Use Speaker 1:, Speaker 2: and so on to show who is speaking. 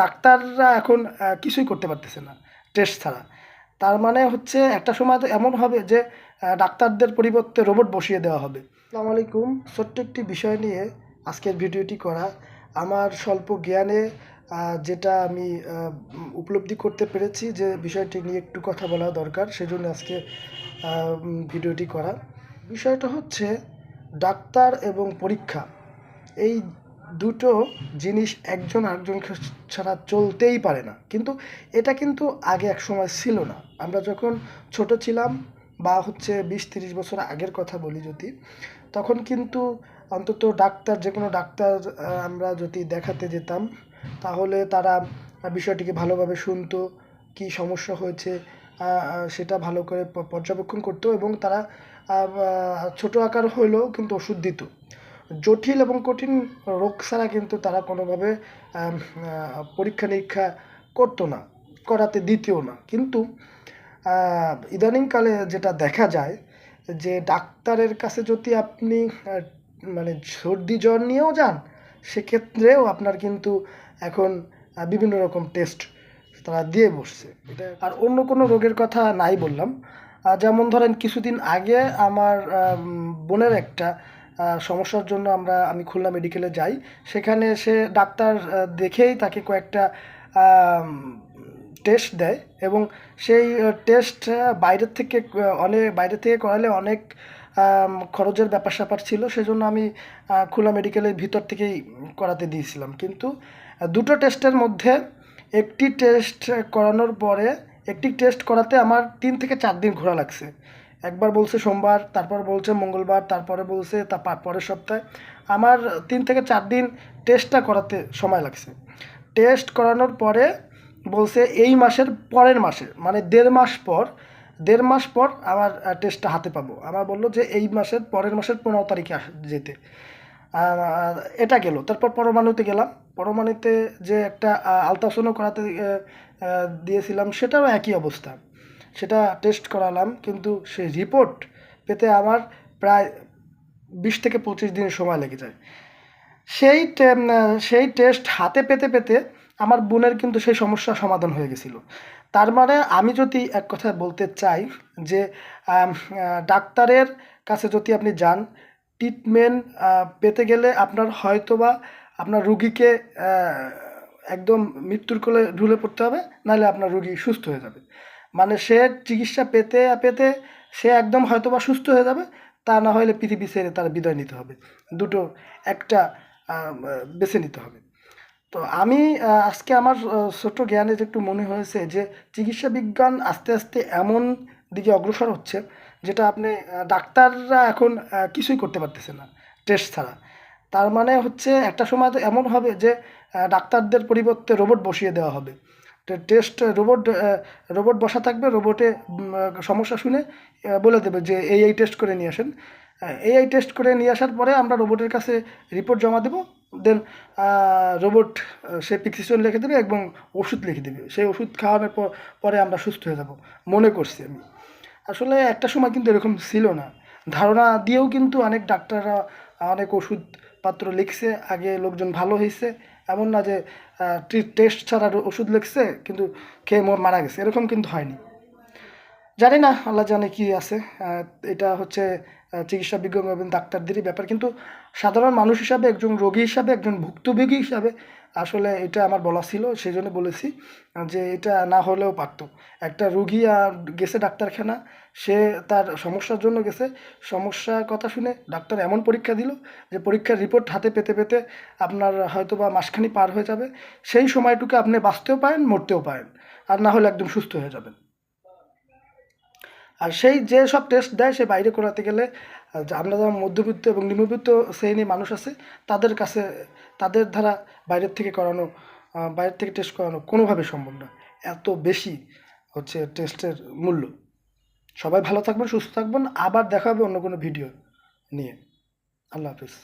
Speaker 1: ডাক্তাররা এখন কিছুই করতে পারতেছে না টেস্ট ছাড়া। তার মানে হচ্ছে একটা সময় তো এমন হবে যে ডাক্তারদের পরিবর্তে রোবট বসিয়ে দেওয়া হবে। আসসালামু আলাইকুম। ছোট্ট একটি বিষয় নিয়ে আজকের ভিডিওটি করা। আমার স্বল্প জ্ঞানে যেটা আমি উপলব্ধি করতে পেরেছি যে বিষয়টি নিয়ে একটু কথা বলা দরকার, সেজন্য আজকে ভিডিওটি করা। বিষয়টা হচ্ছে ডাক্তার এবং পরীক্ষা, এই দুটো জিনিস একজন আরেকজন ছাড়া চলতেই পারে না। কিন্তু এটা কিন্তু আগে এক সময় ছিল না। আমরা যখন ছোট ছিলাম বা হচ্ছে 20-30 বছর আগের কথা বলি যদি, তখন কিন্তু অন্তত ডাক্তার, যে কোনো ডাক্তার আমরা যদি দেখাতে যেতাম তাহলে তারা বিষয়টিকে ভালোভাবে শুনতো, কী সমস্যা হয়েছে সেটা ভালো করে পর্যবেক্ষণ করতো এবং তারা ছোটো আকার হলেও কিন্তু ওষুধ দিত। জটিল এবং কঠিন রোগ ছাড়া কিন্তু তারা কোনোভাবে পরীক্ষা নিরীক্ষা করতো না, করাতে দিতেও না। কিন্তু ইদানিংকালে যেটা দেখা যায় যে ডাক্তারের কাছে যদি আপনি মানে সর্দি জ্বর নিয়েও যান, সেক্ষেত্রেও আপনার কিন্তু এখন বিভিন্ন রকম টেস্ট তারা দিয়ে বসছে। এটা আর অন্য কোনো রোগের কথা নাই বললাম। যেমন ধরেন কিছুদিন আগে আমার বোনের একটা সমস্যার জন্য আমি খুলনা মেডিকেলে যাই। সেখানে সে ডাক্তার দেখেই তাকে কয়েকটা টেস্ট দেয় এবং সেই টেস্ট বাইরে থেকে করালে অনেক খরচের ব্যাপার স্যাপার ছিল, সেজন্য আমি খুলনা মেডিকেলের ভিতর থেকেই করাতে দিয়েছিলাম। কিন্তু দুটো টেস্টের মধ্যে একটি টেস্ট করানোর পরে একটি টেস্ট করাতে আমার 3 থেকে 4 দিন ঘোরা লাগছে। একবার বলছে সোমবার, তারপর বলছে মঙ্গলবার, তারপরে বলছে পরের সপ্তাহে। আমার 3 থেকে 4 দিন টেস্টটা করাতে সময় লাগছে। টেস্ট করানোর পরে বলছে এই মাসের পরের মাসে, মানে 1.5 মাস পর আমার টেস্টটা হাতে পাবো। আমার বললো যে এই মাসের পরের মাসের 15 তারিখে যেতে। এটা গেল। তারপর পরমাণুতে গেলাম। পরমাণুতে যে একটা আলট্রাসাউন্ড করাতে দিয়েছিলাম, সেটাও একই অবস্থা। সেটা টেস্ট করালাম, কিন্তু সেই রিপোর্ট পেতে আমার প্রায় 20 থেকে 25 দিন সময় লেগে যায়। সেই টেস্ট হাতে পেতে পেতে আমার বোনের কিন্তু সেই সমস্যার সমাধান হয়ে গেছিলো। তার মানে আমি যদি এক কথায় বলতে চাই যে ডাক্তারের কাছে যদি আপনি যান, ট্রিটমেন্ট পেতে গেলে আপনার হয়তোবা আপনার রুগীকে একদম মৃত্যুর কোলে ঢুলে পড়তে হবে, নাহলে আপনার রুগী সুস্থ হয়ে যাবে। মানে সে চিকিৎসা পেতে পেতে সে একদম হয়তোবা সুস্থ হয়ে যাবে, তা না হলে পৃথিবী ছেড়ে তার বিদায় নিতে হবে। দুটো একটা বেছে নিতে হবে। তো আমি আজকে আমার ছোট জ্ঞানে যে একটু মনে হয়েছে যে চিকিৎসা বিজ্ঞান আস্তে আস্তে এমন দিকে অগ্রসর হচ্ছে যেটা আপনি ডাক্তাররা এখন কিছুই করতে পারতেছে না টেস্ট ছাড়া। তার মানে হচ্ছে একটা সময় তো এমন হবে যে ডাক্তারদের পরিবর্তে রোবট বসিয়ে দেওয়া হবে। টেস্ট রোবট বসা থাকবে, রোবটে সমস্যা শুনে বলে দেবে যে এই টেস্ট করে নিয়ে আসেন। এই টেস্ট করে নিয়ে আসার পরে আমরা রোবটের কাছে রিপোর্ট জমা দেবো। দেন রোবট সে প্রেসক্রিপশন লিখে দেবে এবং ওষুধ লিখে দেবে। সেই ওষুধ খাওয়ানোর পরে আমরা সুস্থ হয়ে যাব মনে করছি আমি। আসলে একটা সময় কিন্তু এরকম ছিল না। ধারণা দিয়েও কিন্তু অনেক ডাক্তাররা অনেক ওষুধপত্র লিখছে, আগে লোকজন ভালো হয়েছে। এমন না যে টেস্ট ছাড়া ওষুধ লিখছে কিন্তু খেয়ে মারা গেছে, এরকম কিন্তু হয়নি। জানি না, আল্লাহ জানে কি আছে। এটা হচ্ছে চিকিৎসা বিজ্ঞান এবং ডাক্তারদেরই ব্যাপার। কিন্তু সাধারণ মানুষ হিসাবে, একজন রোগী হিসাবে, একজন ভুক্তভোগী হিসাবে আসলে এটা আমার বলা ছিল, সেই জন্য বলেছি যে এটা না হলেও পারত। একটা রুগী গেছে ডাক্তারখানা, সে তার সমস্যার জন্য গেছে, সমস্যার কথা শুনে ডাক্তার এমন পরীক্ষা দিল যে পরীক্ষার রিপোর্ট হাতে পেতে পেতে আপনার হয়তো বা মাসখানি পার হয়ে যাবে। সেই সময়টুকু আপনি বাঁচতেও পারেন, মরতেও পারেন, আর না হলে একদম সুস্থ হয়ে যাবেন। আর সেই যে সব টেস্ট দেয় সে বাইরে করাতে গেলে আমরা যারা মধ্যবিত্ত এবং নিম্নবিত্ত শ্রেণীর মানুষ আছে, তাদের কাছে তাদের দ্বারা বাইরের থেকে টেস্ট করানো কোনোভাবে সম্ভব না। এত বেশি হচ্ছে টেস্টের মূল্য। সবাই ভালো থাকবেন, সুস্থ থাকবেন। আবার দেখা হবে অন্য কোনো ভিডিও নিয়ে। আল্লাহ হাফিজ।